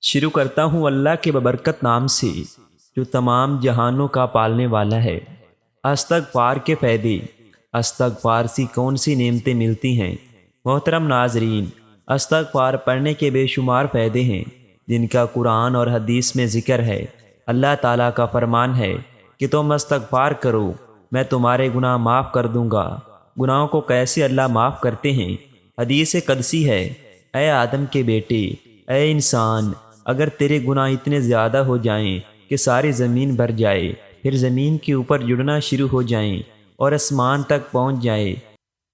شروع کرتا ہوں اللہ کے ببرکت نام سے جو تمام جہانوں کا پالنے والا ہے۔ استغفار کے فائدے۔ استغفار سے کون سی نعمتیں ملتی ہیں؟ محترم ناظرین، استغفار پڑھنے کے بے شمار فائدے ہیں جن کا قرآن اور حدیث میں ذکر ہے۔ اللہ تعالیٰ کا فرمان ہے کہ تم استغفار کرو، میں تمہارے گناہ معاف کر دوں گا۔ گناہوں کو کیسے اللہ معاف کرتے ہیں؟ حدیث قدسی ہے، اے آدم کے بیٹے، اے انسان، اگر تیرے گناہ اتنے زیادہ ہو جائیں کہ ساری زمین بھر جائے، پھر زمین کے اوپر جڑنا شروع ہو جائیں اور آسمان تک پہنچ جائے،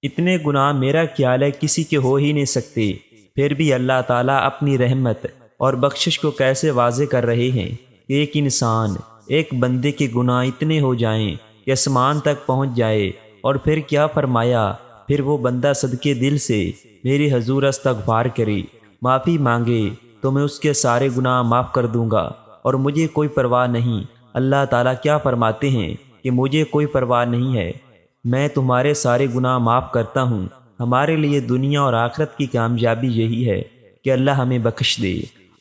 اتنے گناہ میرا خیال ہے کسی کے ہو ہی نہیں سکتے، پھر بھی اللہ تعالیٰ اپنی رحمت اور بخشش کو کیسے واضح کر رہے ہیں کہ ایک انسان، ایک بندے کے گناہ اتنے ہو جائیں کہ آسمان تک پہنچ جائے، اور پھر کیا فرمایا؟ پھر وہ بندہ صدقے دل سے میری حضور استغفار کرے، معافی مانگے تو میں اس کے سارے گناہ معاف کر دوں گا اور مجھے کوئی پرواہ نہیں۔ اللہ تعالیٰ کیا فرماتے ہیں کہ مجھے کوئی پرواہ نہیں ہے، میں تمہارے سارے گناہ معاف کرتا ہوں۔ ہمارے لیے دنیا اور آخرت کی کامیابی یہی ہے کہ اللہ ہمیں بخش دے۔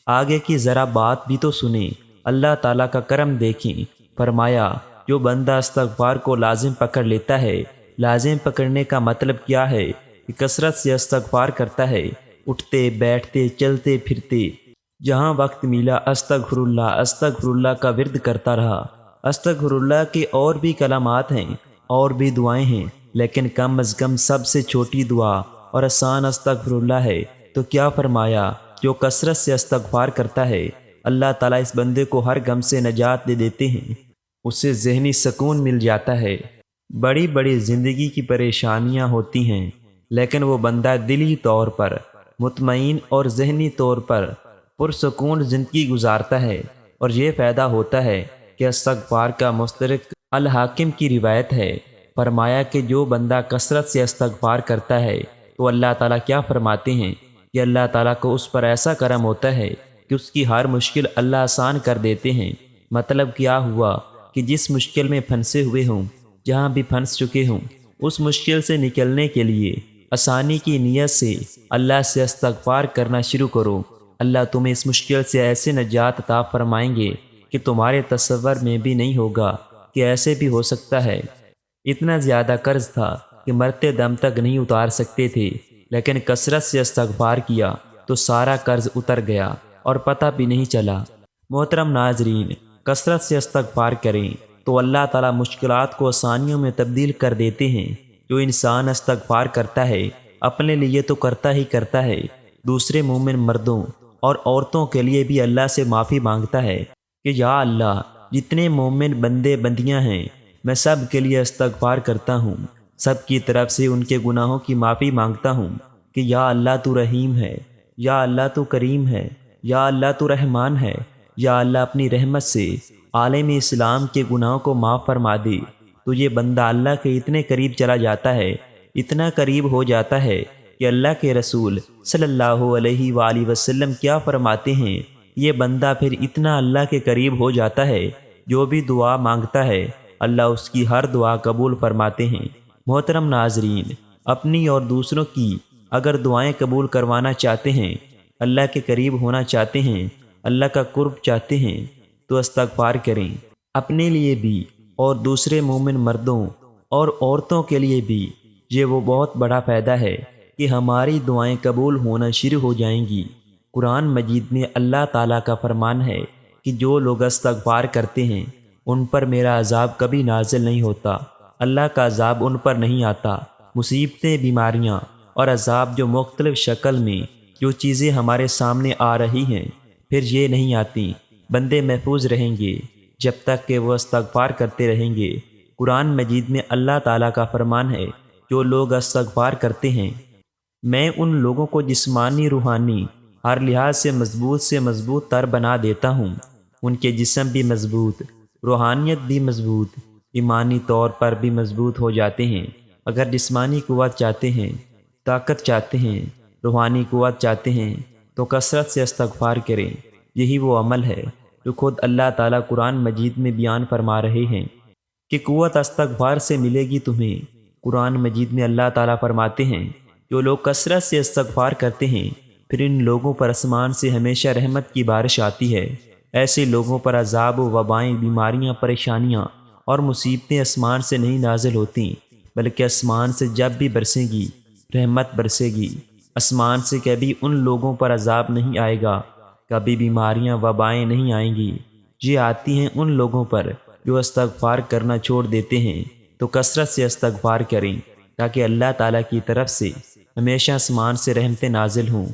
آگے کی ذرا بات بھی تو سنیں، اللہ تعالیٰ کا کرم دیکھیں۔ فرمایا جو بندہ استغفار کو لازم پکڑ لیتا ہے، لازم پکڑنے کا مطلب کیا ہے کہ کثرت سے استغفار کرتا ہے، اٹھتے بیٹھتے چلتے پھرتے جہاں وقت ملا استغفر اللہ کا ورد کرتا رہا۔ استغفر اللہ کے اور بھی کلمات ہیں اور بھی دعائیں ہیں، لیکن کم از کم سب سے چھوٹی دعا اور آسان استغفر اللہ ہے۔ تو کیا فرمایا؟ جو کثرت سے استغفار کرتا ہے، اللہ تعالیٰ اس بندے کو ہر غم سے نجات دے دیتے ہیں، اسے ذہنی سکون مل جاتا ہے۔ بڑی بڑی زندگی کی پریشانیاں ہوتی ہیں، لیکن وہ بندہ دلی طور پر مطمئن اور ذہنی طور پر پرسکون زندگی گزارتا ہے، اور یہ فائدہ ہوتا ہے کہ استغفار کا مسترک الحاکم کی روایت ہے، فرمایا کہ جو بندہ کثرت سے استغفار کرتا ہے تو اللہ تعالیٰ کیا فرماتے ہیں کہ اللہ تعالیٰ کو اس پر ایسا کرم ہوتا ہے کہ اس کی ہر مشکل اللہ آسان کر دیتے ہیں۔ مطلب کیا ہوا کہ جس مشکل میں پھنسے ہوئے ہوں، جہاں بھی پھنس چکے ہوں، اس مشکل سے نکلنے کے لیے آسانی کی نیت سے اللہ سے استغفار کرنا شروع کرو۔ اللہ تمہیں اس مشکل سے ایسے نجات عطا فرمائیں گے کہ تمہارے تصور میں بھی نہیں ہوگا کہ ایسے بھی ہو سکتا ہے۔ اتنا زیادہ قرض تھا کہ مرتے دم تک نہیں اتار سکتے تھے، لیکن کثرت سے استغفار کیا تو سارا قرض اتر گیا اور پتہ بھی نہیں چلا۔ محترم ناظرین، کثرت سے استغفار کریں تو اللہ تعالیٰ مشکلات کو آسانیوں میں تبدیل کر دیتے ہیں۔ جو انسان استغفار کرتا ہے اپنے لیے تو کرتا ہی کرتا ہے، دوسرے مومن مردوں اور عورتوں کے لیے بھی اللہ سے معافی مانگتا ہے کہ یا اللہ، جتنے مومن بندے بندیاں ہیں میں سب کے لیے استغفار کرتا ہوں، سب کی طرف سے ان کے گناہوں کی معافی مانگتا ہوں کہ یا اللہ تو رحیم ہے، یا اللہ تو کریم ہے، یا اللہ تو رحمان ہے، یا اللہ اپنی رحمت سے عالم اسلام کے گناہوں کو معاف فرما دے۔ تو یہ بندہ اللہ کے اتنے قریب چلا جاتا ہے، اتنا قریب ہو جاتا ہے کہ اللہ کے رسول صلی اللہ علیہ وآلہ وسلم کیا فرماتے ہیں، یہ بندہ پھر اتنا اللہ کے قریب ہو جاتا ہے، جو بھی دعا مانگتا ہے اللہ اس کی ہر دعا قبول فرماتے ہیں۔ محترم ناظرین، اپنی اور دوسروں کی اگر دعائیں قبول کروانا چاہتے ہیں، اللہ کے قریب ہونا چاہتے ہیں، اللہ کا قرب چاہتے ہیں، تو استغفار کریں۔ اپنے لیے بھی اور دوسرے مومن مردوں اور عورتوں کے لیے بھی یہ وہ بہت بڑا فائدہ ہے کہ ہماری دعائیں قبول ہونا شروع ہو جائیں گی۔ قرآن مجید میں اللہ تعالیٰ کا فرمان ہے کہ جو لوگ استغفار کرتے ہیں ان پر میرا عذاب کبھی نازل نہیں ہوتا، اللہ کا عذاب ان پر نہیں آتا۔ مصیبتیں، بیماریاں اور عذاب جو مختلف شکل میں جو چیزیں ہمارے سامنے آ رہی ہیں، پھر یہ نہیں آتی، بندے محفوظ رہیں گے جب تک کہ وہ استغفار کرتے رہیں گے۔ قرآن مجید میں اللہ تعالیٰ کا فرمان ہے جو لوگ استغفار کرتے ہیں میں ان لوگوں کو جسمانی روحانی ہر لحاظ سے مضبوط تر بنا دیتا ہوں۔ ان کے جسم بھی مضبوط، روحانیت بھی مضبوط، ایمانی طور پر بھی مضبوط ہو جاتے ہیں۔ اگر جسمانی قوت چاہتے ہیں، طاقت چاہتے ہیں، روحانی قوت چاہتے ہیں تو کثرت سے استغفار کریں۔ یہی وہ عمل ہے جو خود اللہ تعالیٰ قرآن مجید میں بیان فرما رہے ہیں کہ قوت استغفار سے ملے گی تمہیں۔ قرآن مجید میں اللہ تعالیٰ فرماتے ہیں جو لوگ کثرت سے استغفار کرتے ہیں پھر ان لوگوں پر آسمان سے ہمیشہ رحمت کی بارش آتی ہے۔ ایسے لوگوں پر عذاب و وبائیں، بیماریاں، پریشانیاں اور مصیبتیں آسمان سے نہیں نازل ہوتیں، بلکہ آسمان سے جب بھی برسے گی رحمت برسے گی۔ آسمان سے کبھی ان لوگوں پر عذاب نہیں آئے گا، کبھی بیماریاں وبائیں نہیں آئیں گی۔ یہ آتی ہیں ان لوگوں پر جو استغفار کرنا چھوڑ دیتے ہیں۔ تو کثرت سے استغفار کریں تاکہ اللہ تعالیٰ کی طرف سے ہمیشہ آسمان سے رحمتیں نازل ہوں۔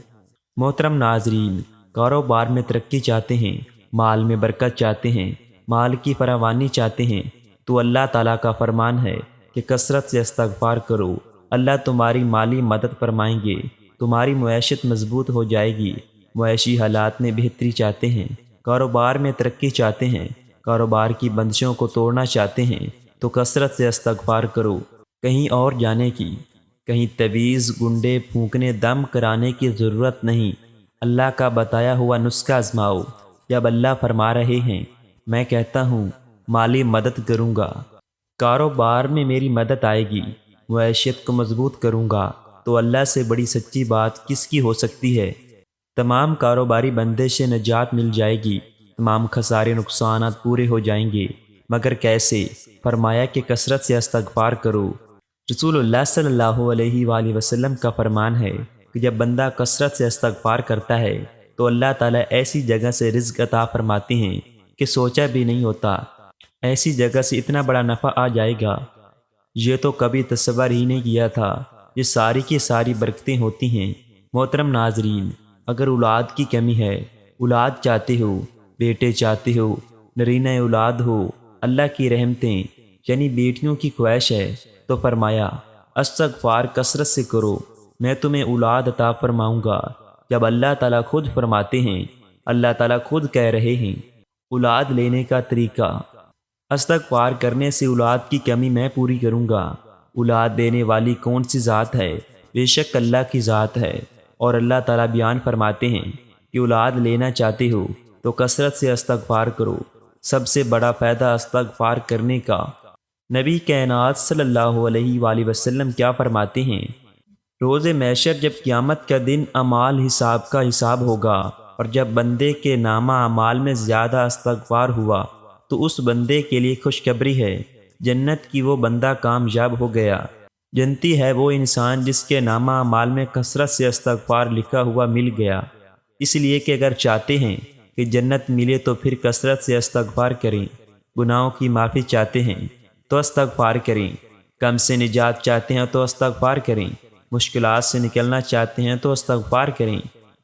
محترم ناظرین، کاروبار میں ترقی چاہتے ہیں، مال میں برکت چاہتے ہیں، مال کی فراوانی چاہتے ہیں، تو اللہ تعالیٰ کا فرمان ہے کہ کثرت سے استغفار کرو۔ اللہ تمہاری مالی مدد فرمائیں گے، تمہاری معیشت مضبوط ہو جائے گی۔ معاشی حالات میں بہتری چاہتے ہیں، کاروبار میں ترقی چاہتے ہیں، کاروبار کی بندشوں کو توڑنا چاہتے ہیں، تو کثرت سے استغفار کرو۔ کہیں اور جانے کی، کہیں تویز، گنڈے پھونکنے، دم کرانے کی ضرورت نہیں۔ اللہ کا بتایا ہوا نسخہ آزماؤ۔ جب اللہ فرما رہے ہیں میں کہتا ہوں مالی مدد کروں گا، کاروبار میں میری مدد آئے گی، معیشت کو مضبوط کروں گا، تو اللہ سے بڑی سچی بات کس کی ہو سکتی ہے؟ تمام کاروباری بندش سے نجات مل جائے گی، تمام خسارے نقصانات پورے ہو جائیں گے۔ مگر کیسے؟ فرمایا کہ کثرت سے استغفار کرو۔ رسول اللہ صلی اللہ علیہ وآلہ وسلم کا فرمان ہے کہ جب بندہ کثرت سے استغفار کرتا ہے تو اللہ تعالیٰ ایسی جگہ سے رزق عطا فرماتے ہیں کہ سوچا بھی نہیں ہوتا۔ ایسی جگہ سے اتنا بڑا نفع آ جائے گا، یہ تو کبھی تصور ہی نہیں کیا تھا۔ یہ ساری کی ساری برکتیں ہوتی ہیں۔ محترم ناظرین، اگر اولاد کی کمی ہے، اولاد چاہتے ہو، بیٹے چاہتے ہو، نرینہ اولاد ہو، اللہ کی رحمتیں یعنی بیٹیوں کی خواہش ہے، تو فرمایا استغفار کثرت سے کرو، میں تمہیں اولاد عطا فرماؤں گا۔ جب اللہ تعالیٰ خود فرماتے ہیں، اللہ تعالیٰ خود کہہ رہے ہیں، اولاد لینے کا طریقہ استغفار کرنے سے اولاد کی کمی میں پوری کروں گا۔ اولاد دینے والی کون سی ذات ہے؟ بے شک اللہ کی ذات ہے۔ اور اللہ تعالیٰ بیان فرماتے ہیں کہ اولاد لینا چاہتے ہو تو کثرت سے استغفار کرو۔ سب سے بڑا فائدہ استغفار کرنے کا۔ نبی کائنات صلی اللہ علیہ وآلہ وسلم کیا فرماتے ہیں؟ روز محشر جب قیامت کا دن اعمال حساب کا حساب ہوگا اور جب بندے کے نامہ اعمال میں زیادہ استغفار ہوا تو اس بندے کے لیے خوشخبری ہے، جنت کی وہ بندہ کامیاب ہو گیا۔ جنتی ہے وہ انسان جس کے نامہ اعمال میں کثرت سے استغفار لکھا ہوا مل گیا۔ اس لیے کہ اگر چاہتے ہیں کہ جنت ملے تو پھر کثرت سے استغفار کریں۔ گناہوں کی معافی چاہتے ہیں تو استغفار کریں، غم سے نجات چاہتے ہیں تو استغفار کریں، مشکلات سے نکلنا چاہتے ہیں تو استغفار کریں،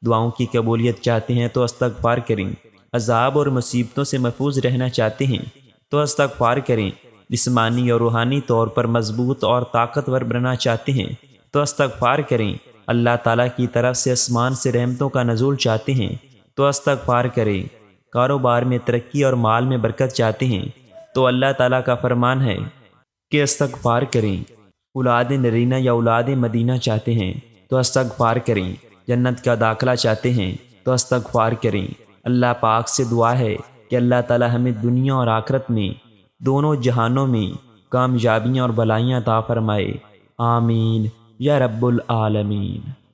دعاؤں کی قبولیت چاہتے ہیں تو استغفار کریں، عذاب اور مصیبتوں سے محفوظ رہنا چاہتے ہیں تو استغفار کریں، جسمانی اور روحانی طور پر مضبوط اور طاقتور بننا چاہتے ہیں تو استغفار کریں، اللہ تعالیٰ کی طرف سے آسمان سے رحمتوں کا نزول چاہتے ہیں تو استغفار کریں، کاروبار میں ترقی اور مال میں برکت چاہتے ہیں تو اللہ تعالیٰ کا فرمان ہے کہ استغفار کریں، اولاد نرینہ یا اولاد مدینہ چاہتے ہیں تو استغفار کریں، جنت کا داخلہ چاہتے ہیں تو استغفار کریں۔ اللہ پاک سے دعا ہے کہ اللہ تعالیٰ ہمیں دنیا اور آخرت میں دونوں جہانوں میں کامیابیاں اور بھلائیاں عطا فرمائے۔ آمین یا رب العالمین۔